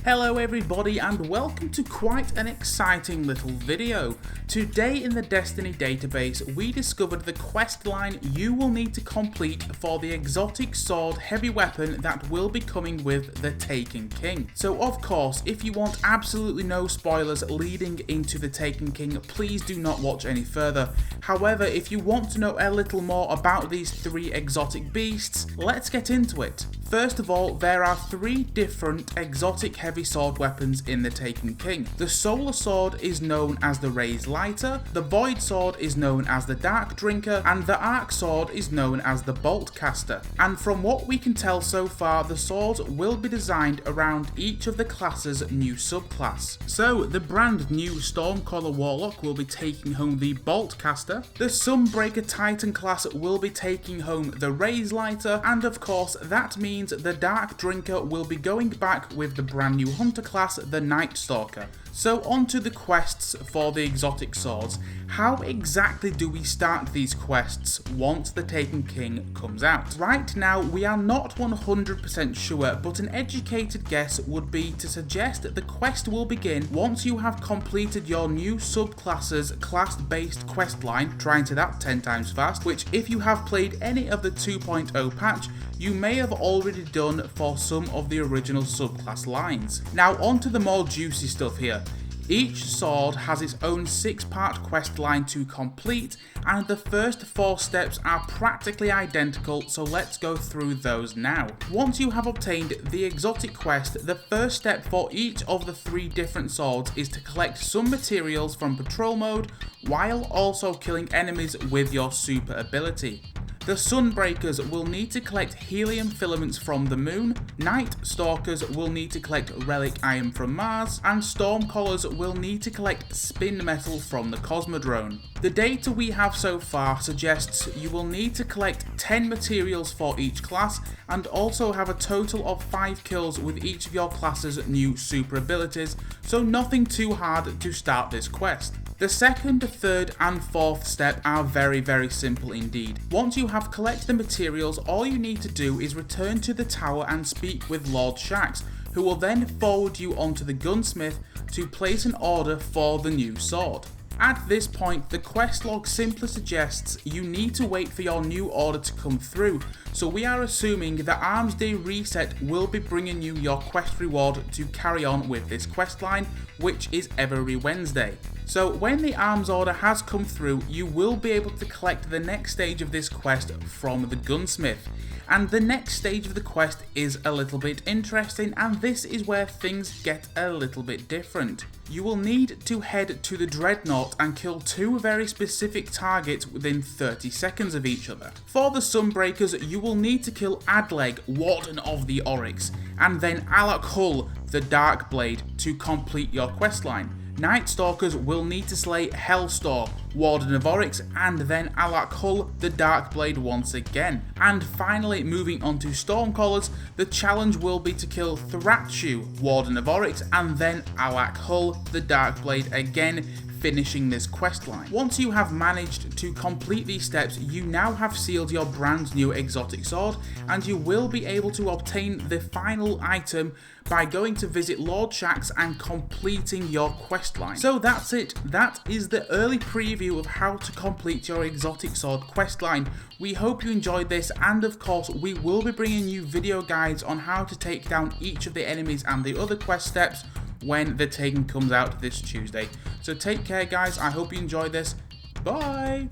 Hello everybody and welcome to quite an exciting little video. Today in the Destiny database we discovered the quest line you will need to complete for the exotic sword heavy weapon that will be coming with the Taken King. So of course, if you want absolutely no spoilers leading into the Taken King, please do not watch any further. However, if you want to know a little more about these three exotic beasts, let's get into it. First of all, there are three different exotic heavy sword weapons in the Taken King. The Solar Sword is known as the Raised Lighter, the Void Sword is known as the Dark Drinker, and the Arc Sword is known as the Bolt Caster. And from what we can tell so far, the swords will be designed around each of the class's new subclass. So, the brand new Stormcaller Warlock will be taking home the Bolt Caster, the Sunbreaker Titan class will be taking home the Raised Lighter, and of course that means the Dark Drinker will be going back with the brand new Hunter class, the Night Stalker. So on to the quests for the exotic swords. How exactly do we start these quests once the Taken King comes out? Right now we are not 100% sure, but an educated guess would be to suggest that the quest will begin once you have completed your new subclass's class-based quest line, trying to that 10 times fast, which if you have played any of the 2.0 patch, you may have already done for some of the original subclass lines. Now on to the more juicy stuff here. Each sword has its own 6-part quest line to complete, and the first 4 steps are practically identical, so let's go through those now. Once you have obtained the exotic quest, the first step for each of the 3 different swords is to collect some materials from patrol mode, while also killing enemies with your super ability. The Sunbreakers will need to collect helium filaments from the moon, Night Stalkers will need to collect relic iron from Mars, and Stormcallers will need to collect spin metal from the Cosmodrome. The data we have so far suggests you will need to collect 10 materials for each class, and also have a total of 5 kills with each of your class's new super abilities, so nothing too hard to start this quest. The second, third and fourth step are very simple indeed. Once you have collected the materials, all you need to do is return to the tower and speak with Lord Shaxx, who will then forward you onto the gunsmith to place an order for the new sword. At this point, the quest log simply suggests you need to wait for your new order to come through, so we are assuming the Armsday reset will be bringing you your quest reward to carry on with this quest line, which is every Wednesday. So when the arms order has come through, you will be able to collect the next stage of this quest from the gunsmith. And the next stage of the quest is a little bit interesting, and this is where things get a little bit different. You will need to head to the Dreadnought and kill 2 very specific targets within 30 seconds of each other. For the Sunbreakers, you will need to kill Adleg, Warden of the Oryx, and then Alak Hull, the Dark Blade, to complete your questline. Night Stalkers will need to slay Hellstor, Warden of Oryx, and then Alak Hull, the Dark Blade once again. And finally, moving on to Stormcallers, the challenge will be to kill Thrachu, Warden of Oryx, and then Alak Hull, the Dark Blade again, finishing this questline. Once you have managed to complete these steps, you now have sealed your brand new exotic sword, and you will be able to obtain the final item by going to visit Lord Shaxx and completing your questline. So that's it. That is the early preview of how to complete your exotic sword questline. We hope you enjoyed this, and of course we will be bringing you video guides on how to take down each of the enemies and the other quest steps when the Taken comes out this Tuesday. So take care guys, I hope you enjoyed this. Bye!